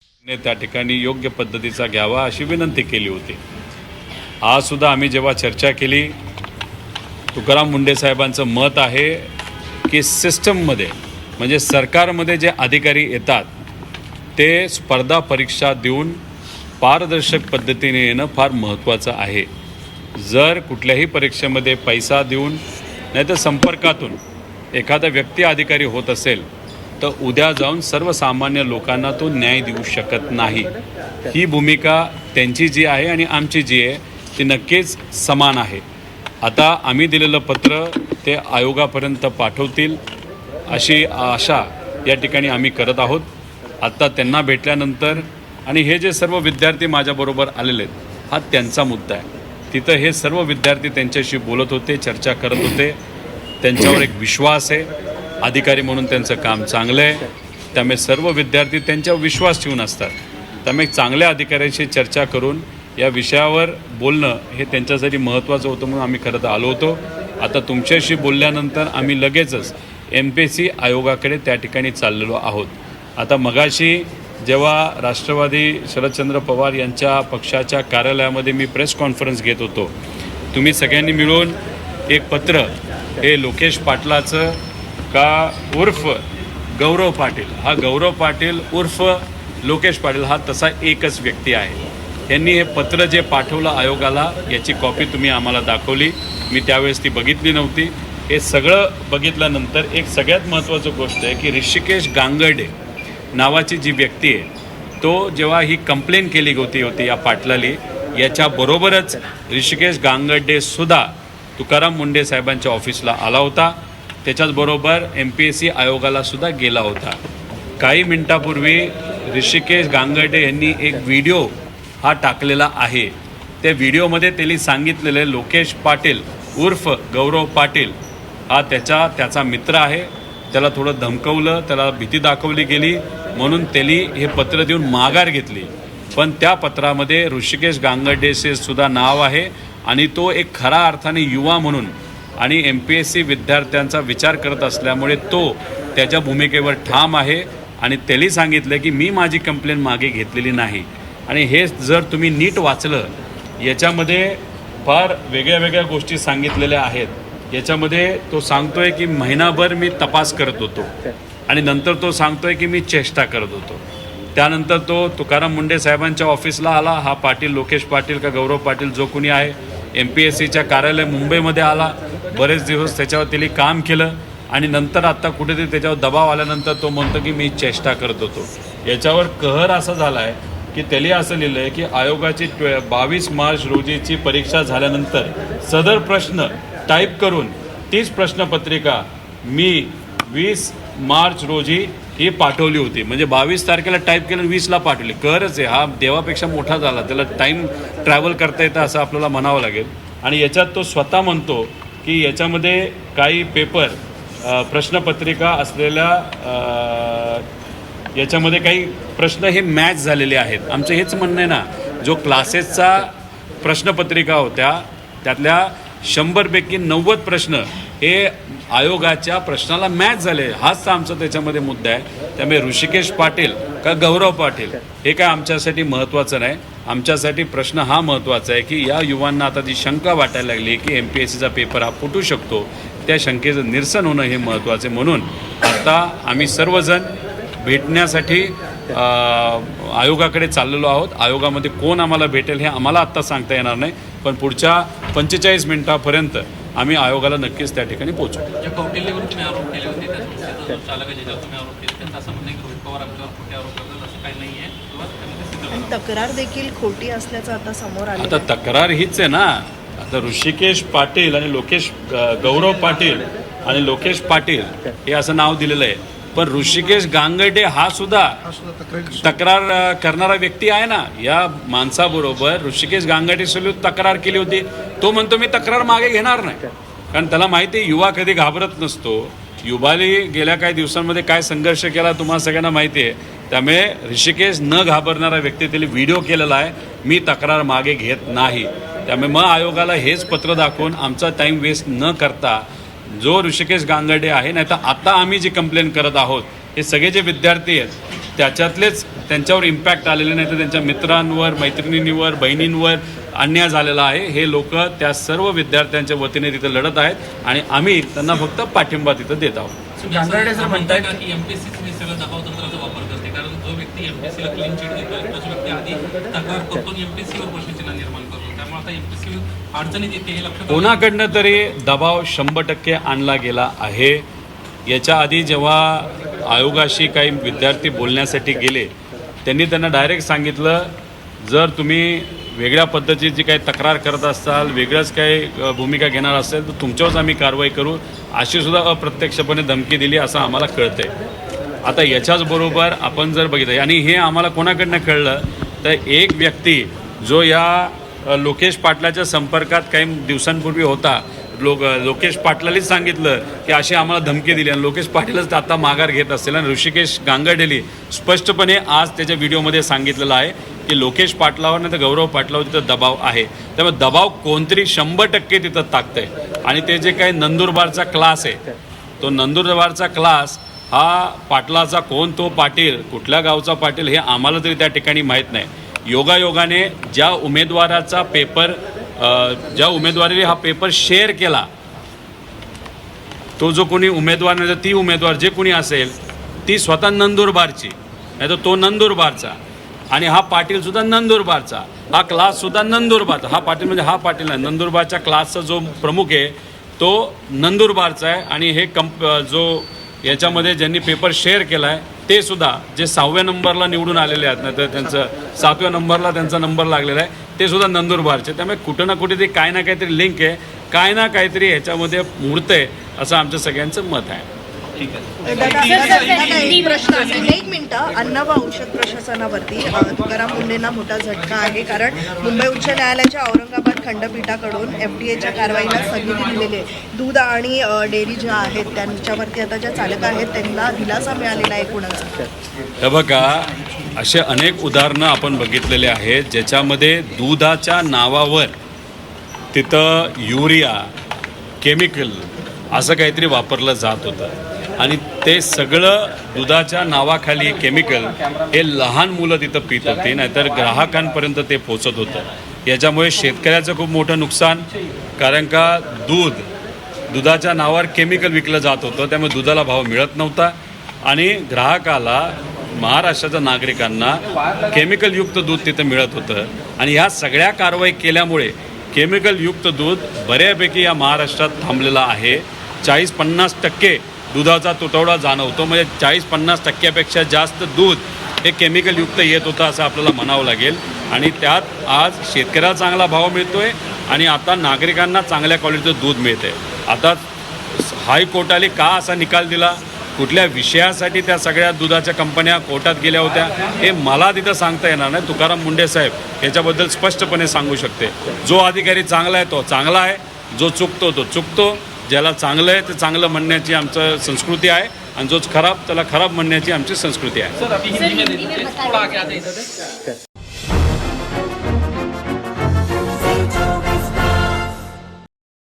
ने त्या ठिकाणी योग्य पद्धतीचा घ्यावा अशी विनंती केली होती। आज सुद्धा आम्ही जेव्हा चर्चा केली, तुकाराम मुंढे साहेबांचं मत आहे की सिस्टममध्ये म्हणजे सरकारमध्ये जे अधिकारी येतात ते स्पर्धा परीक्षा देऊन पारदर्शक पद्धतीने येणं फार महत्त्वाचं आहे। जर कुठल्याही परीक्षेमध्ये पैसा देऊन नाहीतर संपर्कातून एखादा व्यक्ती अधिकारी होत असेल तर उद्या जाऊन सर्वसामान्य लोकांना तो न्याय देऊ शकत नाही। ही भूमिका त्यांची जी आहे आणि आमची जी आहे ती नक्कीच समान आहे। आता आम्ही दिलेलं पत्र ते आयोगापर्यंत पाठवतील अशी आशा या ठिकाणी आम्ही करत आहोत। आता त्यांना भेटल्यानंतर आणि हे जे सर्व विद्यार्थी माझ्याबरोबर आलेले आहेत हा त्यांचा मुद्दा आहे। तिथं हे सर्व विद्यार्थी त्यांच्याशी बोलत होते, चर्चा करत होते, त्यांच्यावर एक विश्वास आहे, अधिकारी म्हणून त्यांचं काम चांगलं आहे, त्यामुळे सर्व विद्यार्थी त्यांच्यावर विश्वास ठेवून असतात। त्यामुळे चांगल्या अधिकाऱ्यांशी चर्चा करून या विषयावर बोलणं हे त्यांच्यासाठी महत्त्वाचं होतं म्हणून आम्ही खरं तर आलो होतो। आता तुमच्याशी बोलल्यानंतर आम्ही लगेचच MPSC आयोगाकडे त्या ठिकाणी चाललेलो आहोत। आता मगाशी जेव्हा राष्ट्रवादी शरदचंद्र पवार यांच्या पक्षाच्या कार्यालयामध्ये मी प्रेस कॉन्फरन्स घेत होतो, तुम्ही सगळ्यांनी मिळून एक पत्र हे लोकेश पाटलाचं का उर्फ गौरव पाटील, हा गौरव पाटील उर्फ लोकेश पाटील हा तसा एकच व्यक्ती आहे। यांनी हे पत्र जे पाठवलं आयोगाला याची कॉपी तुम्ही आम्हाला दाखवली, मी त्यावेळेस ती बघितली नव्हती। हे सगळं बघितल्यानंतर एक सगळ्यात महत्त्वाची गोष्ट आहे की ऋषिकेश गांगर्डे नावाची जी व्यक्ती आहे तो जेव्हा ही कंप्लेन केली होती या पाटलाली, याच्याबरोबरच ऋषिकेश गांगर्डे सुद्धा तुकाराम मुंढे साहेबांच्या ऑफिसला आला होता, त्याच्याचबरोबर MPSC आयोगाला सुद्धा गेला होता। काही मिनिटापूर्वी ऋषिकेश गांगर्डे यांनी एक व्हिडिओ हा टाकलेला आहे। त्या व्हिडिओमध्ये त्यांनी सांगितलेले लोकेश पाटील उर्फ गौरव पाटील हा त्याचा मित्र आहे, त्याला थोडं धमकवलं, त्याला भीती दाखवली गेली म्हणून त्यांनी हे पत्र देऊन माघार घेतली। पण त्या पत्रामध्ये ऋषिकेश गांगर्डेचे सुद्धा नाव आहे आणि तो एक खरा अर्थाने युवा म्हणून आणि MPSC विद्यार्थ्यांचा विचार करत असल्यामुळे तो त्याच्या भूमिकेवर ठाम आहे आणि त्यांनी सांगितलं की मी माझी कंप्लेंट मागे घेतलेली नाही। आणि हे जर तुम्ही नीट वाचलं याच्यामध्ये फार वेगळ्या गोष्टी सांगितलेल्या आहेत। याच्यामध्ये तो सांगतोय की महिनाभर मी तपास करत होतो आणि नंतर तो सांगतोय की मी चेष्टा करत होतो। त्यानंतर तो तुकाराम मुंढे साहेबांच्या ऑफिसला आला, हा पाटील लोकेश पाटील का गौरव पाटील जो कोणी आहे, MPSCच्या कार्यालय मुंबईमध्ये आला, बरेच दिवस त्याच्यावर त्यांनी काम केलं आणि नंतर आत्ता कुठेतरी त्याच्यावर दबाव आल्यानंतर तो म्हणतो की मी चेष्टा करत होतो। याच्यावर कहर असा झाला आहे की त्यांनी असं लिहिलं आहे की आयोगाची 22 मार्च रोजीची परीक्षा झाल्यानंतर सदर प्रश्न टाईप करून 30 प्रश्नपत्रिका मी 20 मार्च रोजी ही पाठवली होती। म्हणजे 22 तारखेला टाईप केलं 20ला पाठवली। कहरच आहे, हा देवापेक्षा मोठा झाला, त्याला टाईम ट्रॅव्हल करता येतं असं आपल्याला म्हणावं लागेल। आणि याच्यात तो स्वतः म्हणतो की याच्यामध्ये काही पेपर प्रश्नपत्रिका असलेल्या याच्यामध्ये काही प्रश्न हे मॅच झालेले आहेत। आमचं हेच म्हणणं आहे ना, जो क्लासेसचा प्रश्नपत्रिका होत्या त्यातल्या 100पैकी 90 प्रश्न हे आयोगाच्या प्रश्नाला मॅच झाले, हाच आमचा त्याच्यामध्ये मुद्दा आहे। त्यामुळे ऋषिकेश पाटील का गौरव पाटील हे काय आमच्यासाठी महत्त्वाचं नाही। आमच्यासाठी प्रश्न हा महत्त्वाचा आहे की या युवांना आता जी शंका वाटायला लागली की MPSCचा पेपर हा फुटू शकतो, त्या शंकेचं निरसन होणं हे महत्त्वाचं आहे। म्हणून आता आम्ही सर्वजण भेटण्यासाठी आयोगाकडे चाललेलो आहोत। आयोगामध्ये कोण आम्हाला भेटेल हे आम्हाला आत्ता सांगता येणार नाही, पण पुढच्या 45 मिनिटापर्यंत आम्ही आयोगाला नक्कीच त्या ठिकाणी पोहोचू। कौटिल्यवर तुम्ही आरोप केले होते, त्या चालक ज्याच्यावर तुम्ही आरोप केले त्यांचं असं म्हणणं की रोहित पवार आमच्यावर खोटे आरोप करतात, असं काही नाही आहे। तक्रार देखील खोटी असल्याचं आता समोर आलं। आता तक्रार हीच आहे ना, आता ऋषिकेश पाटील आणि गौरव पाटील आणि लोकेश पाटील हे असं नाव दिलेलं आहे, पण ऋषिकेश गांगर्डे हा सुद्धा तक्रार करणारा व्यक्ती आहे ना। या माणसाबरोबर ऋषिकेश गांगर्डे सोबत तक्रार केली होती, तो म्हणतो मी तक्रार मागे घेणार नाही, कारण त्याला माहिती आहे युवा कधी घाबरत नसतो। युवाली गेल्या काही दिवसांमध्ये काय संघर्ष केला तुम्हाला सगळ्यांना माहिती आहे। त्यामुळे ऋषिकेश न घाबरणारा व्यक्ती त्याने व्हिडिओ केलेला आहे, मी तक्रार मागे घेत नाही। त्यामुळे मग आयोगाला हेच पत्र दाखवून आमचा टाईम वेस्ट न करता जो ऋषिकेश गांगर्डे आहे, नाही तर आता आम्ही जी कंप्लेंट करत आहोत हे सगळे जे विद्यार्थी आहेत त्याच्यातलेच त्यांच्यावर इम्पॅक्ट आलेले नाही तर त्यांच्या मित्रांवर, मैत्रिणींवर, बहिणींवर अन्याय झालेला आहे. हे लोक त्या सर्व विद्यार्थ्यांच्या वतीने तिथं लढत आहेत आणि आम्ही त्यांना फक्त पाठिंबा तिथं देत आहोत. गांगर्डे सर म्हणताय का की एमपीएससी सगळं दबाव तंत्राचा वापर करते, कारण जो व्यक्ती एमपीएससीला क्लीन चिट देतो तोच व्यक्ती आधी तक्रार करतो आणि एमपीएससीवर प्रश्नचिन्ह निर्माण करतो. त्यामुळे आता एमपीएससी अडचणीत येते हे लक्षात कोणाकडनं तरी दबाव 100% आणला गेला आहे. याच्या आधी जेव्हा आयोगाशी काही विद्यार्थी बोलण्यासाठी गेले त्यांनी त्यांना डायरेक्ट सांगितलं, जर तुम्ही वेगळ्या पद्धतीची काही तक्रार करत असाल, वेगळंच काही भूमिका घेणार असेल तर तुमच्यावरच आम्ही कारवाई करू, अशी सुद्धा अप्रत्यक्षपणे धमकी दिली असं आम्हाला कळतं आहे. आता याच्याच बरोबर आपण जर बघितलं आणि हे आम्हाला कोणाकडनं कळलं तर एक व्यक्ती जो या लोकेश पाटलाच्या संपर्कात काही दिवसांपूर्वी होता, लोकेश पाटलालीच सांगितलं की अशी आम्हाला धमकी दिली आणि लोकेश पाटीलच आता माघार घेत असतील आणि ऋषिकेश गांगर्डेली स्पष्टपणे आज त्याच्या व्हिडिओमध्ये सांगितलेलं आहे की लोकेश पाटलावर नाही तर गौरव पाटलावर तिथं दबाव आहे. त्यामुळे दबाव कोणतरी 100% तिथं टाकतंय आणि ते जे काही नंदुरबारचा क्लास आहे तो नंदुरबारचा क्लास हा पाटलाचा कोण, तो पाटील कुठल्या गावचा पाटील हे आम्हाला तरी त्या ठिकाणी माहीत नाही. योगायोगाने ज्या उमेदवाराचा पेपर ज्या उमेदवाराने हा पेपर शेअर केला तो जो कोणी उमेदवार नाही तर ती उमेदवार जे कोणी असेल ती स्वतः नंदुरबारची नाही तर तो नंदुरबारचा आणि हा पाटीलसुद्धा नंदुरबारचा, हा क्लाससुद्धा नंदुरबारचा. हा पाटील म्हणजे हा पाटील नाही, नंदुरबारच्या क्लासचा जो प्रमुख आहे तो नंदुरबारचा आहे आणि हे जो याच्यामध्ये ज्यांनी पेपर शेअर केला आहे ते सुद्धा जे 6व्या नंबरला निवडून आलेले आहेत नाही तर त्यांचं 7व्या नंबरला त्यांचा नंबर लागलेला आहे ते सुद्धा नंदुरबारचे. त्यामुळे कुठं ना कुठे ते काय ना काहीतरी लिंक आहे, काय ना काहीतरी ह्याच्यामध्ये मूर्त आहे असं आमचं सगळ्यांचं मत आहे. दादा, एक प्रश्न असेल. 1 मिनिटं. अन्न व औषध प्रशासनावरती तुकाराम मुंढेंना मोठा झटका आहे, कारण मुंबई उच्च न्यायालयाच्या औरंगाबाद खंडपीठाकडून FDAच्या कारवाईला स्थगिती दिलेली आहे. दूध आणि डेअरी ज्या आहेत त्यांच्यावरती आता ज्या चालक आहेत त्यांना दिलासा मिळालेला आहे कुणाचा? हे बघा, असे अनेक उदाहरणं आपण बघितलेले आहेत ज्याच्यामध्ये दुधाच्या नावावर तिथं युरिया, केमिकल असं काहीतरी वापरलं जात होतं आणि ते सगळं दुधाच्या नावाखाली केमिकल हे लहान मुलं तिथं पित होती, नाहीतर ग्राहकांपर्यंत ते पोचत होतं. याच्यामुळे शेतकऱ्याचं खूप मोठं नुकसान, कारण का दुधाच्या नावावर केमिकल विकलं जात होतं त्यामुळे दुधाला भाव मिळत नव्हता आणि ग्राहकाला, महाराष्ट्राच्या नागरिकांना केमिकलयुक्त दूध तिथं मिळत होतं. आणि ह्या सगळ्या कारवाई केल्यामुळे केमिकलयुक्त दूध बऱ्यापैकी या महाराष्ट्रात थांबलेला आहे. 40-50% दुधाचा तुटवडा जाणवतो, म्हणजे 40-50% जास्त दूध हे केमिकलयुक्त येत होतं असं आपल्याला म्हणावं लागेल. आणि त्यात आज शेतकऱ्याला चांगला भाव मिळतो आहे आणि आता नागरिकांना चांगल्या क्वालिटीचं दूध मिळतं आहे. आता हायकोर्टाने का असा निकाल दिला, कुठल्या विषयासाठी त्या सगळ्या दुधाच्या कंपन्या कोर्टात गेल्या होत्या हे मला तिथं सांगता येणार नाही. तुकाराम मुंढे साहेब याच्याबद्दल स्पष्टपणे सांगू शकते. जो अधिकारी चांगला आहे तो चांगला आहे, जो चुकतो तो चुकतो. ज्याला चांगलं आहे ते चांगलं म्हणण्याची आमचं संस्कृती आहे आणि जोच खराब त्याला खराब म्हणण्याची आमची संस्कृती आहे.